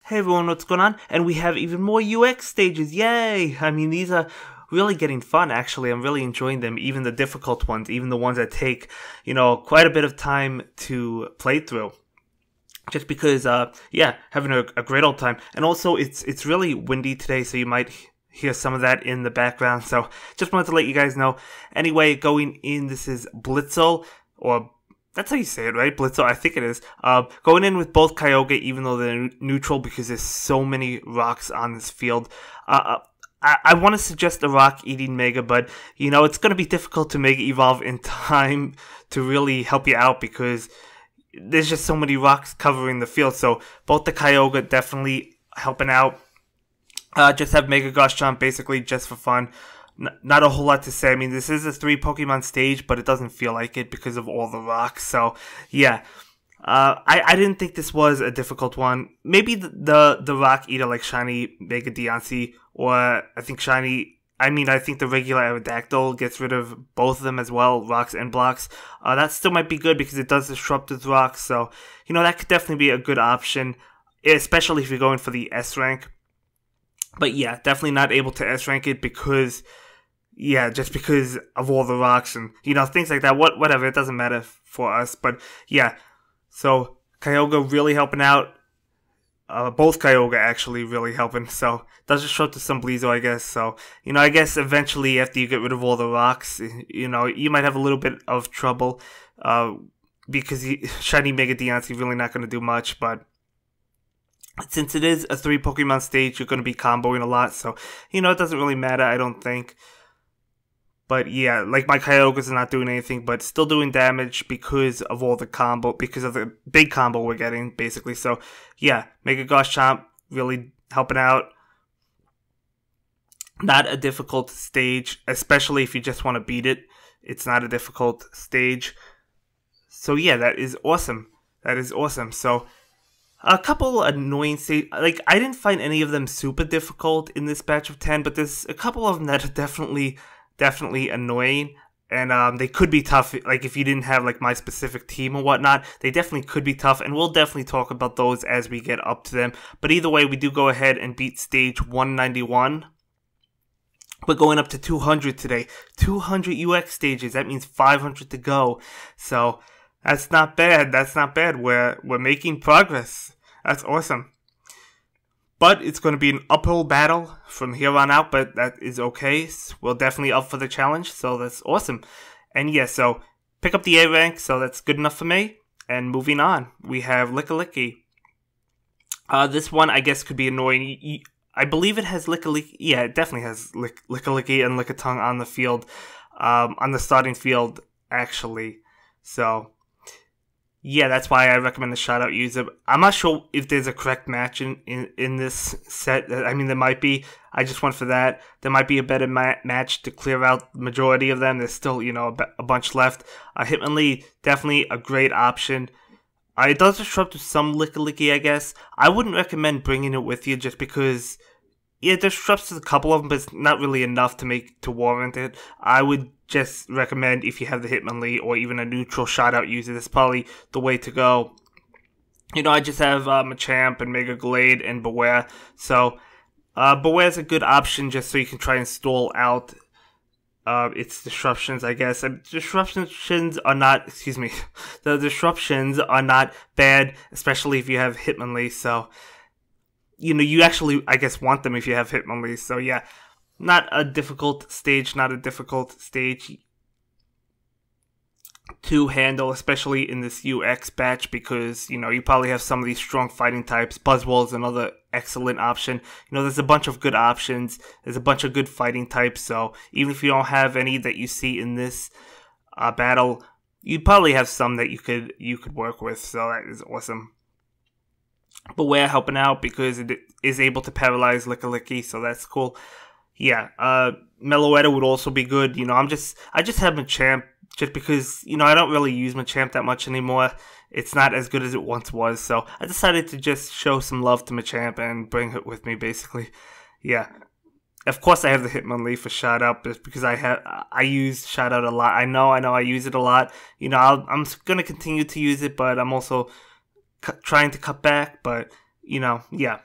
Hey everyone, what's going on? And we have even more UX stages, yay! I mean, these are really getting fun, actually. I'm really enjoying them, even the difficult ones, even the ones that take, quite a bit of time to play through. Just because, having a great old time. And also, it's really windy today, so you might hear some of that in the background. So, just wanted to let you guys know. Anyway, going in, this is Blitzle, or that's how you say it, right? Blitzle, I think it is. Going in with both Kyogre, even though they're neutral, because there's so many rocks on this field. I want to suggest a rock-eating Mega, but, it's going to be difficult to Mega Evolve in time to really help you out, because there's just so many rocks covering the field. So, both the Kyogre definitely helping out. Just have Mega Garchomp basically just for fun. Not a whole lot to say. I mean, this is a 3 Pokemon stage, but it doesn't feel like it because of all the rocks. So, yeah. I didn't think this was a difficult one. Maybe the Rock Eater like Shiny Mega Deontay, or I think the regular Aerodactyl gets rid of both of them as well, rocks and blocks. That still might be good because it does disrupt with rocks. So, that could definitely be a good option, especially if you're going for the S rank. But yeah, definitely not able to S rank it because, just because of all the rocks and, things like that. Whatever, it doesn't matter for us. But yeah, so Kyogre really helping out. Both Kyogre actually really helping. So, does just show to some Blitzle, I guess. So, I guess eventually after you get rid of all the rocks, you might have a little bit of trouble. Because Shiny Mega Deontay really not going to do much, but since it is a 3 Pokemon stage, you're going to be comboing a lot, so, it doesn't really matter, I don't think. But yeah, like my Kyogre's not doing anything, but still doing damage because of all the combo, because of the big combo we're getting, basically. So, yeah, Mega Garchomp really helping out. Not a difficult stage, especially if you just want to beat it. It's not a difficult stage. So, yeah, that is awesome. That is awesome. So, a couple annoying stages, like, I didn't find any of them super difficult in this batch of 10, but there's a couple of them that are definitely annoying, and they could be tough, like, if you didn't have, like, my specific team or whatnot, they definitely could be tough, and we'll definitely talk about those as we get up to them. But either way, we do go ahead and beat stage 191. We're going up to 200 today. 200 UX stages, that means 500 to go, so that's not bad. That's not bad. We're making progress. That's awesome. But it's going to be an uphill battle from here on out, but that is okay. We're definitely up for the challenge, so that's awesome. And yeah, so pick up the A rank, so that's good enough for me. And moving on, we have Lickilicky. This one, I guess, could be annoying. I believe it has Lickilicky. Yeah, it definitely has Lickilicky and Lickitung on the field, on the starting field, actually. So yeah, that's why I recommend the shout-out user. I'm not sure if there's a correct match in this set. I mean, there might be. I just went for that. There might be a better match to clear out the majority of them. There's still, a bunch left. Hitmonlee, definitely a great option. It does disrupt to some Lickilicky, I guess. I wouldn't recommend bringing it with you just because it disrupts a couple of them, but it's not really enough to warrant it. I would just recommend, if you have the Hitmonlee or even a neutral shout-out user, that's probably the way to go. I just have Machamp and Mega Glade and Beware. So, Beware's a good option just so you can try and stall out its disruptions, I guess. The disruptions are not bad, especially if you have Hitmonlee. So, you actually, I guess, want them if you have Hitmonlee. So, yeah. Not a difficult stage to handle, especially in this UX batch, because, you probably have some of these strong fighting types. Buzzwole is another excellent option. There's a bunch of good options. There's a bunch of good fighting types, so even if you don't have any that you see in this battle, you probably have some that you could work with, so that is awesome. Beware helping out because it is able to paralyze Lickilicky, so that's cool. Yeah, Meloetta would also be good. I just have Machamp just because, I don't really use Machamp that much anymore. It's not as good as it once was, so I decided to just show some love to Machamp and bring it with me, basically. Yeah. Of course I have the Hitmonlee for shout out because I use shout out a lot. I know I use it a lot. I'm going to continue to use it, but I'm also trying to cut back, but yeah.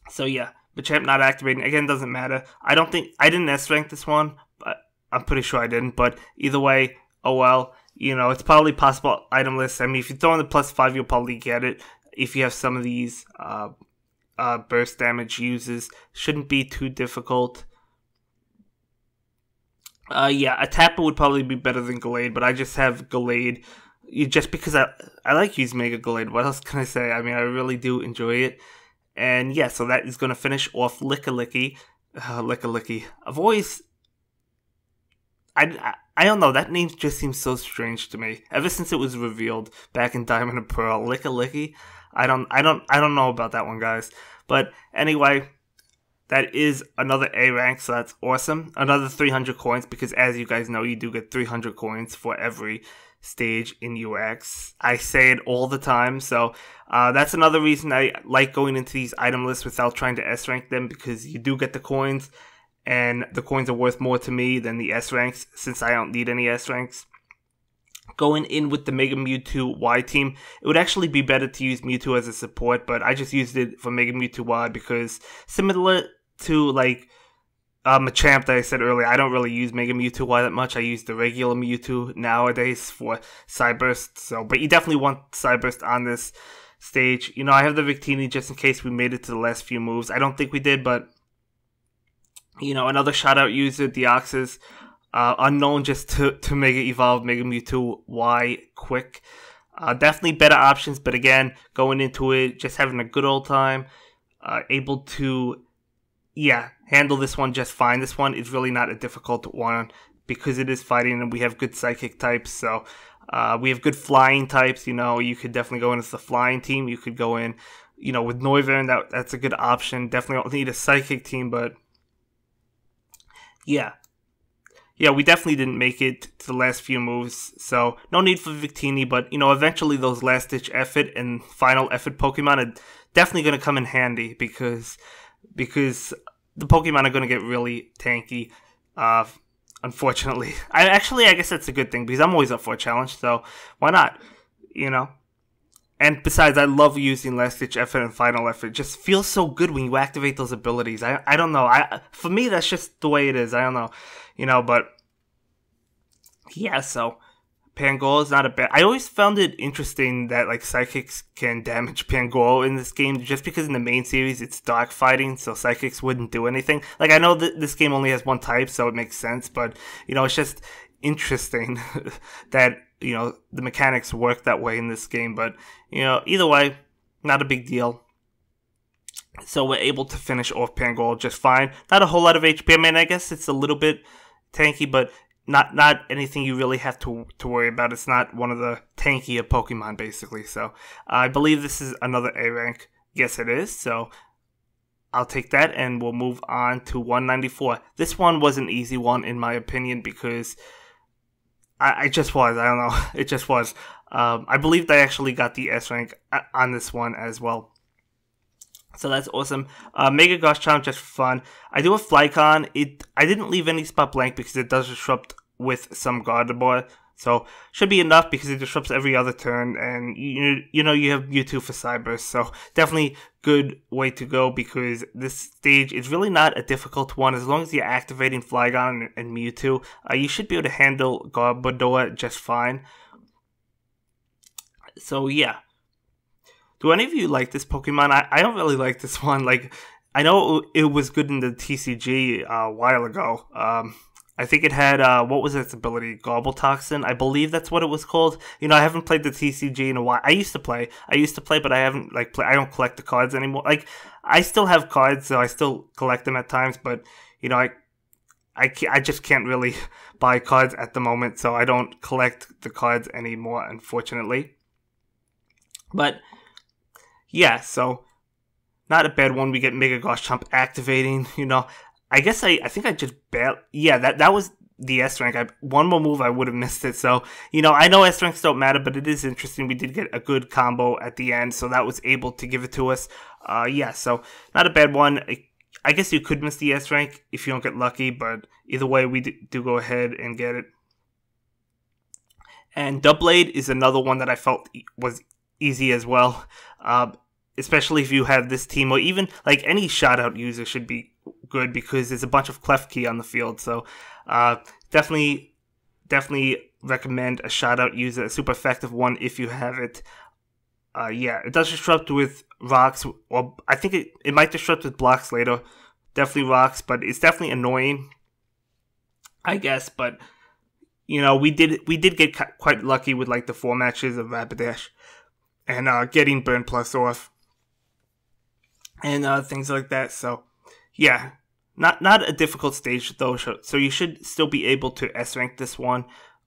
So yeah, Machamp not activating. Again, doesn't matter. I didn't S-rank this one, but I'm pretty sure I didn't. But either way, oh well. It's probably possible item list. I mean, if you throw in the +5, you'll probably get it. If you have some of these burst damage uses, shouldn't be too difficult. Yeah, a Tapper would probably be better than Gallade, but I just have Gallade just because I like using Mega Gallade. What else can I say? I mean, I really do enjoy it. And yeah, so that is going to finish off Lickilicky. Lickilicky. I've always... I don't know, that name just seems so strange to me. Ever since it was revealed back in Diamond and Pearl, Lickilicky, I don't know about that one, guys. But anyway, that is another A rank, so that's awesome. Another 300 coins, because as you guys know, you do get 300 coins for every stage in UX. I say it all the time, so that's another reason I like going into these item lists without trying to S rank them, because you do get the coins, and the coins are worth more to me than the S ranks, since I don't need any S ranks. Going in with the Mega Mewtwo Y team, it would actually be better to use Mewtwo as a support, but I just used it for Mega Mewtwo Y because similar to like Machamp that I said earlier, I don't really use Mega Mewtwo Y that much. I use the regular Mewtwo nowadays for Cyburst. So, but you definitely want Cyburst on this stage. I have the Victini just in case we made it to the last few moves. I don't think we did, but another shout out user, Deoxys. Unknown just to Mega Evolve Mega Mewtwo Y quick. Definitely better options, but again, going into it, just having a good old time. Able to, handle this one just fine. This one is really not a difficult one because it is fighting and we have good psychic types. So we have good flying types. You could definitely go in as the flying team. You could go in, with Noivern. That's a good option. Definitely don't need a psychic team, but yeah. Yeah, we definitely didn't make it to the last few moves, so no need for Victini, but, eventually those last-ditch effort and final effort Pokemon are definitely going to come in handy, because the Pokemon are going to get really tanky, unfortunately. I guess that's a good thing, because I'm always up for a challenge, so why not, And besides, I love using last-ditch effort and final effort. It just feels so good when you activate those abilities. I don't know. For me, that's just the way it is. I don't know. But yeah, so Pangoro is not a bad... I always found it interesting that, like, Psychics can damage Pangoro in this game, just because in the main series it's dark fighting, so Psychics wouldn't do anything. Like, I know that this game only has one type, so it makes sense, but, it's just interesting that, the mechanics work that way in this game, but, either way, not a big deal. So we're able to finish off Pangoro just fine. Not a whole lot of HP. I mean, I guess it's a little bit tanky, but not anything you really have to worry about. It's not one of the tankier Pokemon, basically. So I believe this is another A rank. Yes, it is. So I'll take that, and we'll move on to 194. This one was an easy one, in my opinion, because I just was. I don't know. It just was. I believe I actually got the S rank on this one as well. So that's awesome. Mega Garchomp, just for fun. I do a Flygon. I didn't leave any spot blank because it does disrupt with some Gardevoir. So should be enough because it disrupts every other turn. And you have Mewtwo for Cyburst. So definitely good way to go because this stage is really not a difficult one. As long as you're activating Flygon and Mewtwo, you should be able to handle Gardevoir just fine. So yeah. Do any of you like this Pokemon? I don't really like this one. Like, I know it was good in the TCG a while ago. I think it had, what was its ability? Gobble Toxin? I believe that's what it was called. I haven't played the TCG in a while. I used to play, but I haven't, I don't collect the cards anymore. Like, I still have cards, so I still collect them at times, but, I just can't really buy cards at the moment, so I don't collect the cards anymore, unfortunately. But yeah, so not a bad one. We get Mega Garchomp activating, I guess I think I just that was the S rank. One more move I would have missed it. So, I know S ranks don't matter, but it is interesting. We did get a good combo at the end, so that was able to give it to us. So not a bad one. I guess you could miss the S rank if you don't get lucky, but either way, we do go ahead and get it. And Doublade is another one that I felt was easy as well. especially if you have this team, or even like any shout-out user should be good because there's a bunch of Klefki on the field. So definitely recommend a shout-out user, a super effective one if you have it. Yeah, it does disrupt with rocks, or I think it might disrupt with blocks later. Definitely rocks, but it's definitely annoying, I guess. But you know, we did get quite lucky with like the 4 matches of Rapidash and getting Burn Plus off and things like that. So yeah, not a difficult stage though. So you should still be able to S rank this one,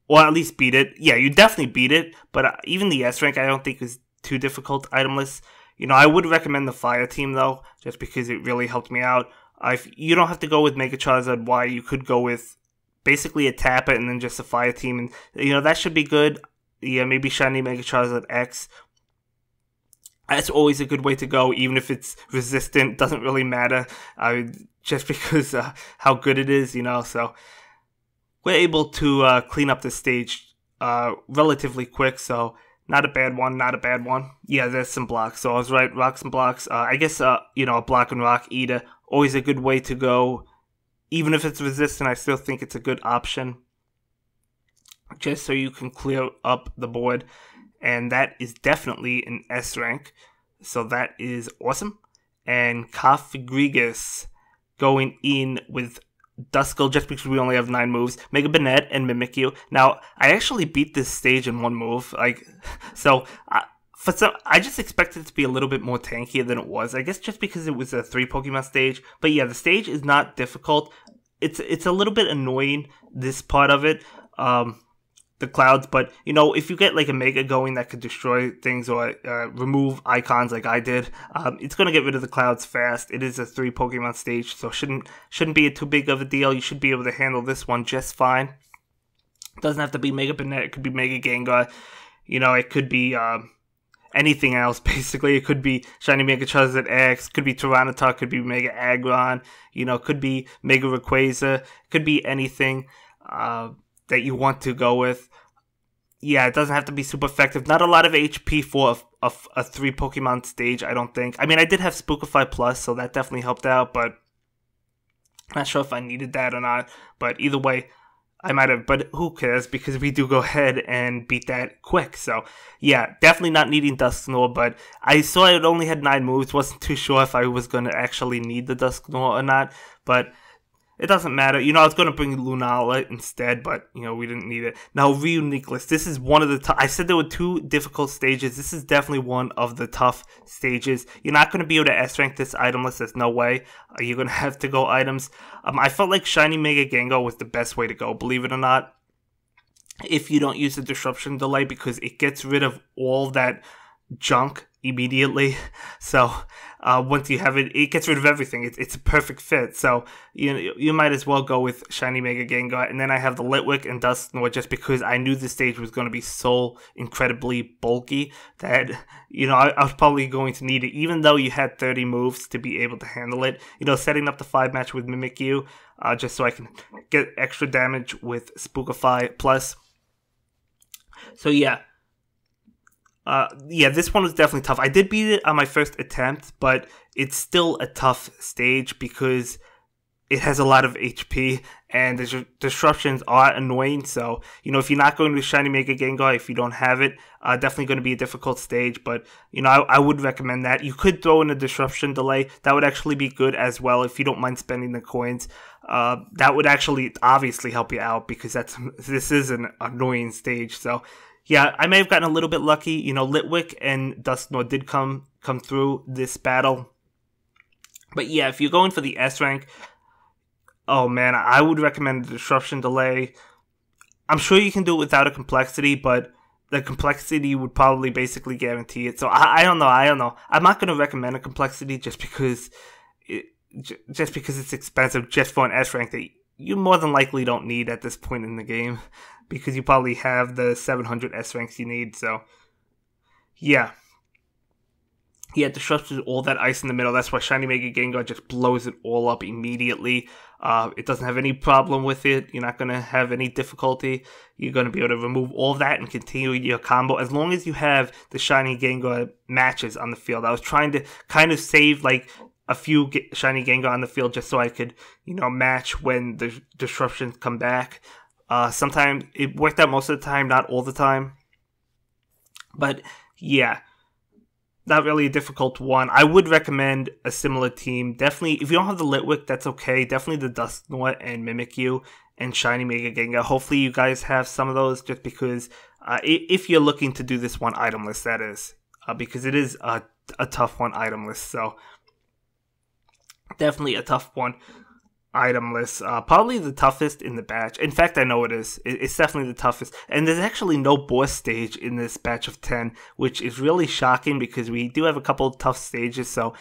or at least beat it. Yeah, you definitely beat it. But even the S rank, I don't think is too difficult itemless. You know, I would recommend the Fire team though, just because it really helped me out. If you don't have to go with Mega Charizard Y, you could go with basically a Tapper and then just a Fire team, and you know that should be good. Yeah, maybe Shiny Mega Charizard X. That's always a good way to go, even if it's resistant. Doesn't really matter, just because how good it is, you know. So we're able to clean up the stage relatively quick. So not a bad one, not a bad one. Yeah, there's some blocks. So I was right, rocks and blocks. I guess you know, a block and rock eater, always a good way to go. Even if it's resistant, I still think it's a good option, just so you can clear up the board. And that is definitely an S rank, so that is awesome. And Regigigas going in with Duskull, just because we only have 9 moves, Mega Banette and Mimikyu. Now, I actually beat this stage in 1 move, like, so I just expected it to be a little bit more tankier than it was. I guess just because it was a 3 Pokemon stage. But yeah, the stage is not difficult. It's a little bit annoying, this part of it, the clouds. But you know, if you get like a Mega going that could destroy things or remove icons like I did, it's gonna get rid of the clouds fast. It is a 3 Pokemon stage, so shouldn't be too big of a deal. You should be able to handle this one just fine. It doesn't have to be Mega Banette. It could be Mega Gengar. You know, it could be anything else, basically. It could be Shiny Mega Charizard X, could be Tyranitar, could be Mega Aggron, you know, could be Mega Rayquaza, could be anything that you want to go with. Yeah, it doesn't have to be super effective. Not a lot of HP for a 3 Pokemon stage, I don't think. I mean, I did have Spookify Plus, so that definitely helped out, but I'm not sure if I needed that or not. But either way, I might have, but who cares, because we do go ahead and beat that quick. So yeah, definitely not needing Dusknoir, but I saw it only had 9 moves. Wasn't too sure if I was going to actually need the Dusknoir or not, but it doesn't matter. You know, I was going to bring Lunala instead, but, you know, we didn't need it. Now, Reuniqueless. This is one of the I said there were 2 difficult stages. This is definitely one of the tough stages. You're not going to be able to S-rank this itemless. There's no way. You're going to have to go items. I felt like Shiny Mega Gengar was the best way to go, believe it or not, if you don't use the Disruption Delay, because it gets rid of all that junk immediately. So once you have it, it gets rid of everything. It's a perfect fit. So you might as well go with Shiny Mega Gengar. And then I have the Litwick and Dusknoir, just because I knew the stage was going to be so incredibly bulky that, you know, I was probably going to need it, even though you had 30 moves to be able to handle it. You know, setting up the 5 match with Mimikyu, just so I can get extra damage with Spookify Plus. So yeah. Yeah, this one was definitely tough. I did beat it on my first attempt, but it's still a tough stage because it has a lot of HP and the disruptions are annoying. So, you know, if you're not going to Shiny Mega Gengar, if you don't have it, definitely going to be a difficult stage. But, you know, I would recommend that. You could throw in a Disruption Delay. That would actually be good as well if you don't mind spending the coins. That would actually obviously help you out because this is an annoying stage. So, yeah, I may have gotten a little bit lucky. You know, Litwick and Dusknoir did come through this battle. But yeah, if you're going for the S rank, oh man, I would recommend the Disruption Delay. I'm sure you can do it without a complexity, but the complexity would probably basically guarantee it. So I don't know. I'm not going to recommend a complexity just because it's expensive just for an S rank that you more than likely don't need at this point in the game, because you probably have the 700 S ranks you need. So yeah, Yeah, disrupts all that ice in the middle. That's why Shiny Mega Gengar just blows it all up immediately. It doesn't have any problem with it. You're not going to have any difficulty. You're going to be able to remove all that and continue your combo as long as you have the Shiny Gengar matches on the field. I was trying to kind of save like a few Shiny Gengar on the field just so I could, match when the disruptions come back. Sometimes it worked out most of the time, not all the time. But yeah, not really a difficult one. I would recommend a similar team. Definitely, if you don't have the Litwick, that's okay. Definitely the Dusknoir and Mimikyu and Shiny Mega Gengar. Hopefully you guys have some of those just because if you're looking to do this one item list, that is. Because it is a tough one item list. So definitely a tough one item list. Probably the toughest in the batch. In fact, I know it is. It's definitely the toughest. And there's actually no boss stage in this batch of 10, which is really shocking because we do have a couple of tough stages. So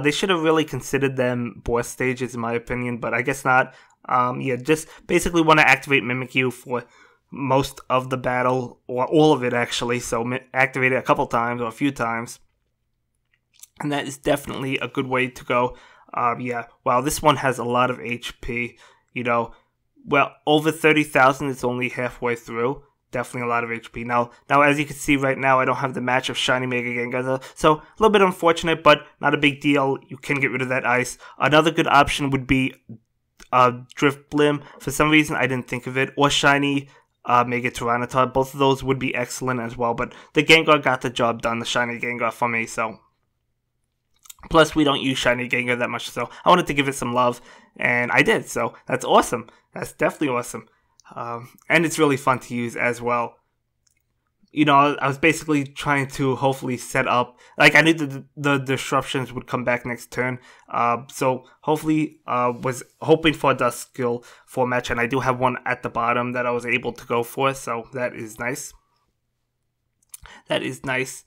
they should have really considered them boss stages, in my opinion. But I guess not. Yeah, just basically want to activate Mimikyu for most of the battle, or all of it actually. So activate it a couple times or a few times. And that is definitely a good way to go. Yeah, wow, this one has a lot of HP, well, over 30,000, it's only halfway through. Definitely a lot of HP. Now, as you can see right now, I don't have the match of Shiny Mega Gengar, so a little bit unfortunate, but not a big deal. You can get rid of that ice. Another good option would be Drift Blim. For some reason, I didn't think of it. Or Shiny Mega Tyranitar. Both of those would be excellent as well, but the Gengar got the job done, the Shiny Gengar for me, so... Plus, we don't use Shiny Gengar that much, so I wanted to give it some love, and I did, so that's awesome. That's definitely awesome. And it's really fun to use as well. I was basically trying to hopefully set up, like I knew the disruptions would come back next turn, so hopefully was hoping for a Duskull for a match, and I do have one at the bottom that I was able to go for, so that is nice. That is nice.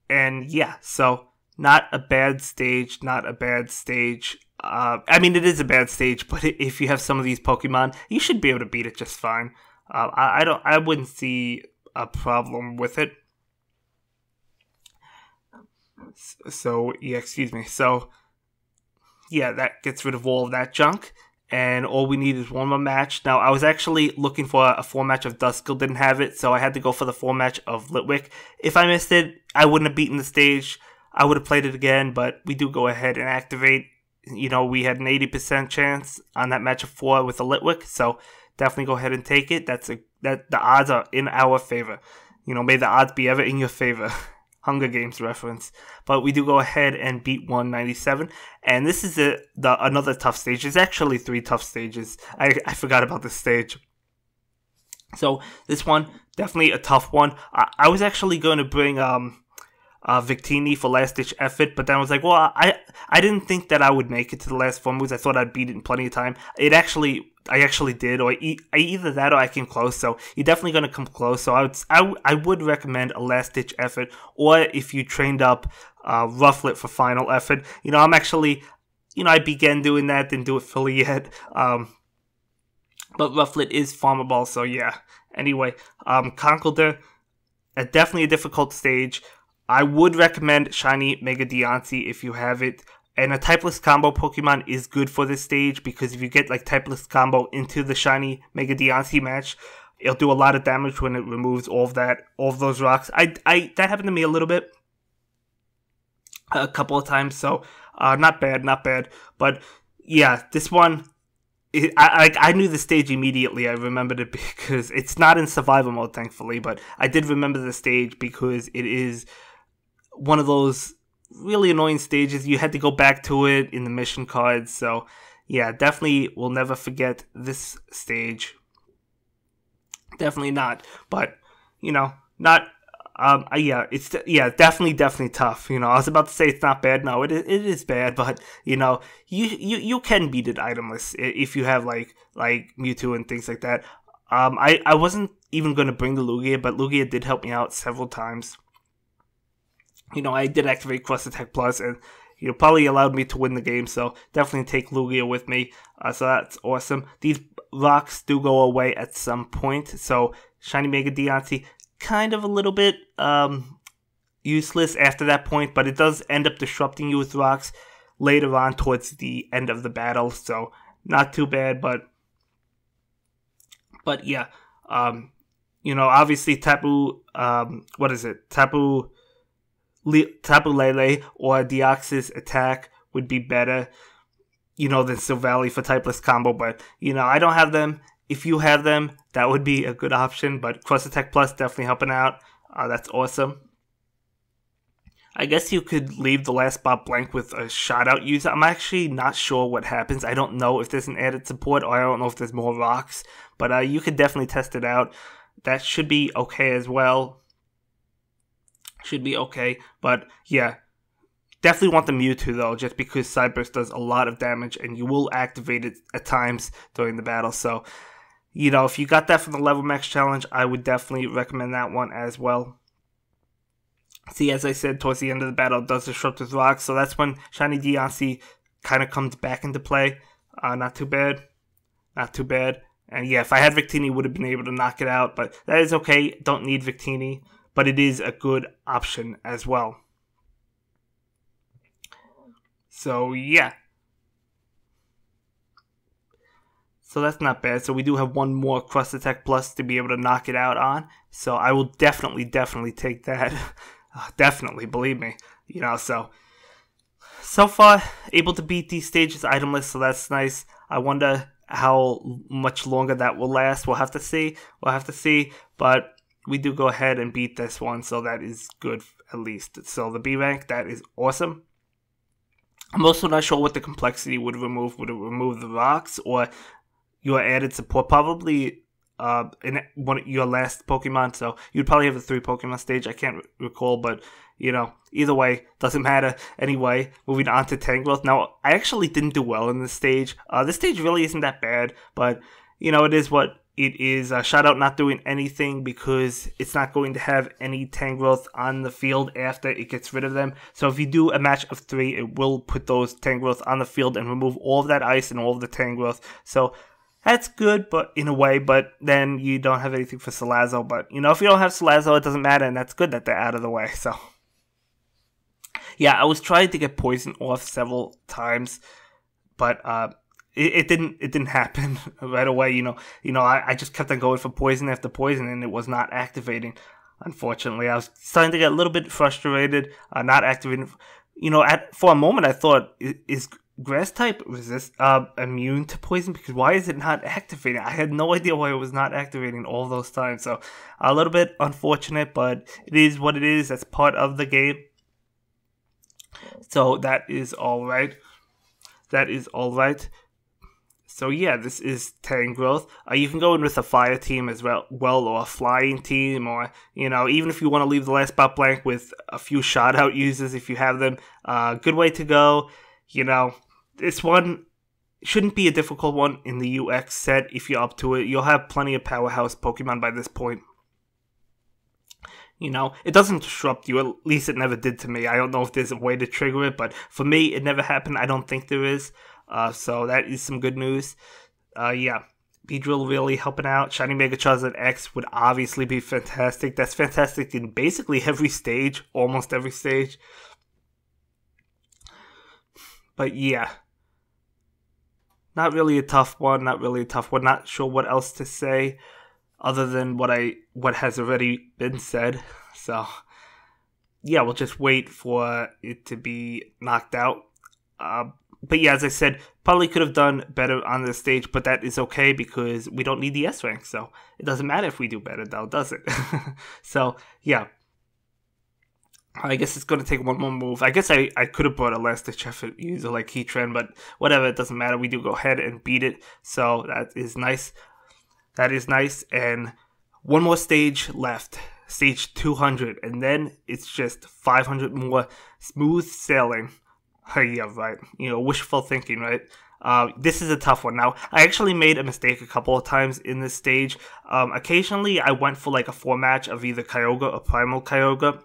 And yeah, so... Not a bad stage, not a bad stage. I mean, it is a bad stage, but if you have some of these Pokemon, you should be able to beat it just fine. I wouldn't see a problem with it. So, yeah, excuse me. So, yeah, that gets rid of all of that junk. And all we need is one more match. Now, I was actually looking for a 4-match of Duskull, didn't have it, so I had to go for the 4-match of Litwick. If I missed it, I wouldn't have beaten the stage. I would have played it again, but we do go ahead and activate. We had an 80% chance on that match of 4 with the Litwick, so definitely go ahead and take it. The odds are in our favor. May the odds be ever in your favor. Hunger Games reference. But we do go ahead and beat 197, and this is another tough stage. There's actually 3 tough stages. I forgot about this stage. So this one, definitely a tough one. I was actually going to bring Victini for last ditch effort, but then I was like, well, I didn't think that I would make it to the last 4 moves. I thought I'd beat it in plenty of time. I actually did, or either that or I came close. So you're definitely going to come close. So I would recommend a last ditch effort, or if you trained up Rufflet for final effort. I'm actually, I began doing that, didn't do it fully yet. But Rufflet is farmable, so yeah. Anyway, Conkeldurr, definitely a difficult stage. I would recommend Shiny Mega Diancie if you have it. And a typeless combo Pokemon is good for this stage because if you get like typeless combo into the Shiny Mega Diancie match, it'll do a lot of damage when it removes all of those rocks. That happened to me a little bit, a couple of times. So not bad. But yeah, this one, I knew the stage immediately. I remembered it because it's not in survival mode, thankfully. But I did remember the stage because it is one of those really annoying stages. You had to go back to it in the mission cards. So yeah, definitely will never forget this stage. Definitely not. But not. It's definitely tough. I was about to say it's not bad. No, it is bad. But you can beat it itemless if you have like Mewtwo and things like that. I wasn't even going to bring the Lugia, but Lugia did help me out several times. I did activate Cross Attack Plus, and probably allowed me to win the game. So definitely take Lugia with me. So that's awesome. These rocks do go away at some point. So Shiny Mega Diancie, kind of a little bit, useless after that point, but it does end up disrupting you with rocks later on towards the end of the battle, so not too bad. But yeah, obviously Tapu, Tapu Lele or Deoxys attack would be better, than Silvally for typeless combo, but, I don't have them. If you have them, that would be a good option, but Cross Attack Plus definitely helping out. That's awesome. I guess you could leave the last spot blank with a shout-out user. I'm actually not sure what happens. I don't know if there's an added support, or I don't know if there's more rocks, but you could definitely test it out. That should be okay as well. Should be okay, but yeah. Definitely want the Mewtwo though, just because Side Burst does a lot of damage, and you will activate it at times during the battle, so, if you got that from the Level Max Challenge, I would definitely recommend that one as well. See, as I said, towards the end of the battle, it does disrupt with rocks, so that's when Shiny Deoxys kind of comes back into play. Not too bad. Not too bad. And yeah, if I had Victini, would have been able to knock it out, but that is okay. Don't need Victini, but it is a good option as well. So yeah. So that's not bad. So we do have one more Cross Attack Plus to be able to knock it out on. So I will definitely take that. Definitely, believe me. So far, able to beat these stages itemless, so that's nice. I wonder how much longer that will last. We'll have to see. But we do go ahead and beat this one, so that is good at least. So the B rank, that is awesome. I'm also not sure what the complexity would remove. Would it remove the rocks or your added support? Probably in your last Pokemon, so you'd probably have a 3 Pokemon stage. I can't recall, but either way, doesn't matter. Anyway, moving on to Tangrowth. Now, I actually didn't do well in this stage. This stage really isn't that bad, but it is what it is. Shout out not doing anything because it's not going to have any Tangrowth on the field after it gets rid of them. So if you do a match of 3, it will put those Tangrowth on the field and remove all of that ice and all of the Tangrowth. So that's good, but in a way, but then you don't have anything for Salazzle. But, if you don't have Salazzle, it doesn't matter, and that's good that they're out of the way. So, yeah, I was trying to get Poison off several times, but it didn't happen right away. I just kept on going for Poison after Poison, and it was not activating. Unfortunately, I was starting to get a little bit frustrated, not activating. For a moment, I thought, is Grass type immune to poison? Because why is it not activating? I had no idea why it was not activating all those times. So a little bit unfortunate, but it is what it is. That's part of the game. So that is all right. So yeah, this is Tangrowth. You can go in with a fire team as well, or a flying team, or even if you want to leave the last spot blank with a few shout out users if you have them. Good way to go. This one shouldn't be a difficult one in the UX set if you're up to it. You'll have plenty of powerhouse Pokemon by this point. It doesn't disrupt you. At least it never did to me. I don't know if there's a way to trigger it, but for me, it never happened. I don't think there is. So that is some good news. Yeah. Beedrill really helping out. Shiny Mega Charizard X would obviously be fantastic. That's fantastic in basically every stage. Almost every stage. But yeah. Not really a tough one. Not sure what else to say other than what has already been said. So yeah, we'll just wait for it to be knocked out. But yeah, as I said, probably could have done better on this stage, but that is okay because we don't need the S rank, so it doesn't matter if we do better though, does it? So yeah. I guess it's going to take one more move. I guess I could have brought a last-ditch effort user like Heatran, but whatever, it doesn't matter. We do go ahead and beat it, so that is nice. And one more stage left, stage 200, and then it's just 500 more smooth sailing. Yeah, right. Wishful thinking, right? This is a tough one. Now, I actually made a mistake a couple of times in this stage. Occasionally, I went for like a 4-match of either Kyogre or Primal Kyogre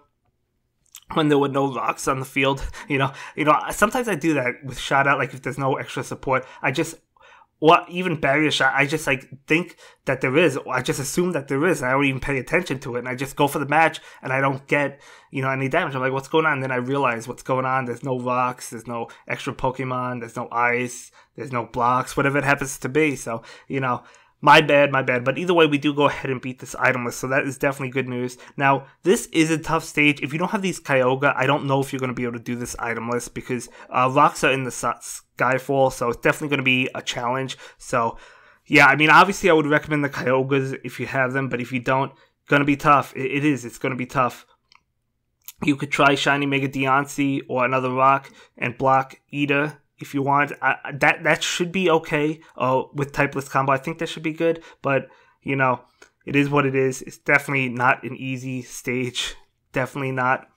when there were no rocks on the field. Sometimes I do that with shout out, like if there's no extra support. I just or even barrier shot. I just like think that there is, or I just assume that there is, and I don't even pay attention to it, and I just go for the match, and I don't get, you know, any damage. I'm like, what's going on? And then I realize what's going on. There's no rocks, there's no extra Pokemon, there's no ice, there's no blocks, whatever it happens to be. So, you know, my bad. But either way, we do go ahead and beat this item list, so that is definitely good news. Now, this is a tough stage. If you don't have these Kyogre, I don't know if you're going to be able to do this item list, because rocks are in the Skyfall, so it's definitely going to be a challenge. So, yeah, I mean, obviously I would recommend the Kyogres if you have them, but if you don't, going to be tough. It's going to be tough. You could try Shiny Mega Deontay or another rock and block either. If you want, that should be okay with typeless combo. I think that should be good, but, you know, it is what it is. It's definitely not an easy stage. Definitely not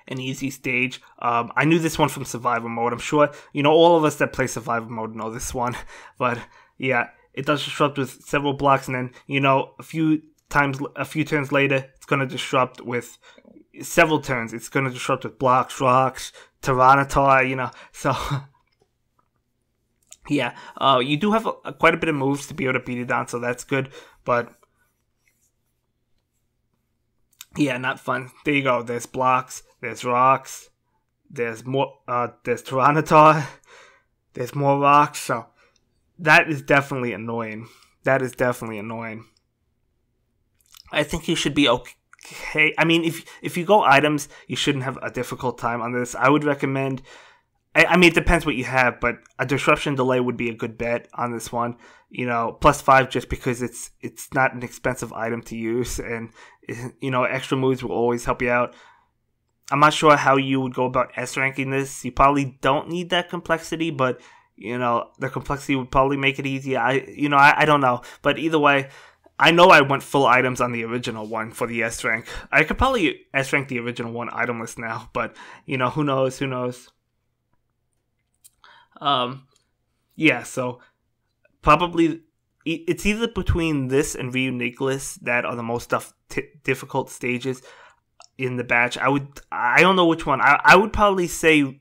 an easy stage. I knew this one from Survivor Mode. I'm sure, you know, all of us that play Survivor Mode know this one. But, yeah, it does disrupt with several blocks, and then, you know, a few turns later, it's going to disrupt with several turns. It's going to disrupt with blocks, rocks, Tyranitar, you know, so yeah, you do have quite a bit of moves to be able to beat it down, so that's good, but yeah, not fun. There you go, there's blocks, there's rocks, there's more, there's Tyranitar, there's more rocks, so that is definitely annoying. I think you should be okay. I mean, if you go items, you shouldn't have a difficult time on this. I would recommend, I mean, it depends what you have, but a disruption delay would be a good bet on this one. You know, +5 just because it's not an expensive item to use, and, you know, extra moves will always help you out. I'm not sure how you would go about S-ranking this. You probably don't need that complexity, but, you know, the complexity would probably make it easy. I don't know, but either way, I know I went full items on the original one for the S rank. I could probably S rank the original one item list now, but, you know, who knows? Yeah, so probably it's either between this and Reuniqueless that are the most difficult stages in the batch. I don't know which one. I would probably say,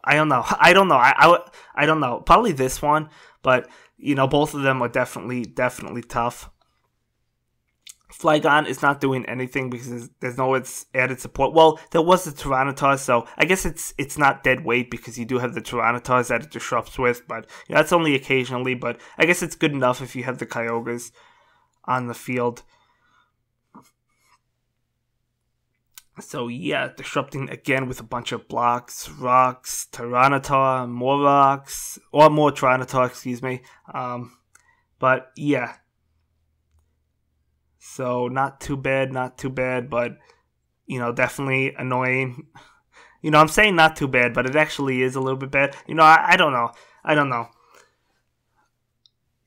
I don't know. I don't know. Probably this one, but, you know, both of them are definitely tough. Flygon is not doing anything because there's no added support. Well, there was the Tyranitar, so I guess it's not dead weight because you do have the Tyranitars that it disrupts with, but, you know, that's only occasionally, but I guess it's good enough if you have the Kyogres on the field. So, yeah, disrupting again with a bunch of blocks, rocks, Tyranitar, more rocks, or more Tyranitar, excuse me. But, yeah. So, not too bad, but, you know, definitely annoying. You know, I'm saying not too bad, but it actually is a little bit bad. You know, I don't know.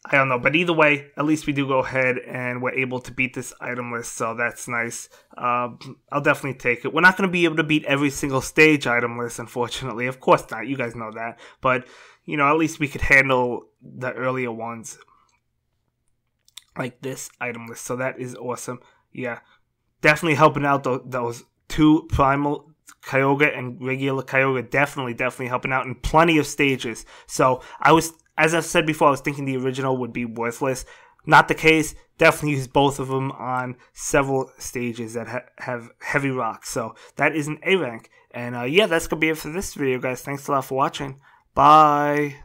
But either way, at least we do go ahead and we're able to beat this item list, so that's nice. I'll definitely take it. We're not going to be able to beat every single stage item list, unfortunately. Of course not. You guys know that. But, you know, at least we could handle the earlier ones like this item list, so that is awesome. Yeah, definitely helping out those two primal Kyogre and regular Kyogre. Definitely helping out in plenty of stages. So as I've said before, I was thinking the original would be worthless. Not the case. Definitely use both of them on several stages that have heavy rocks. So that is an A rank. And yeah, that's going to be it for this video, guys. Thanks a lot for watching. Bye.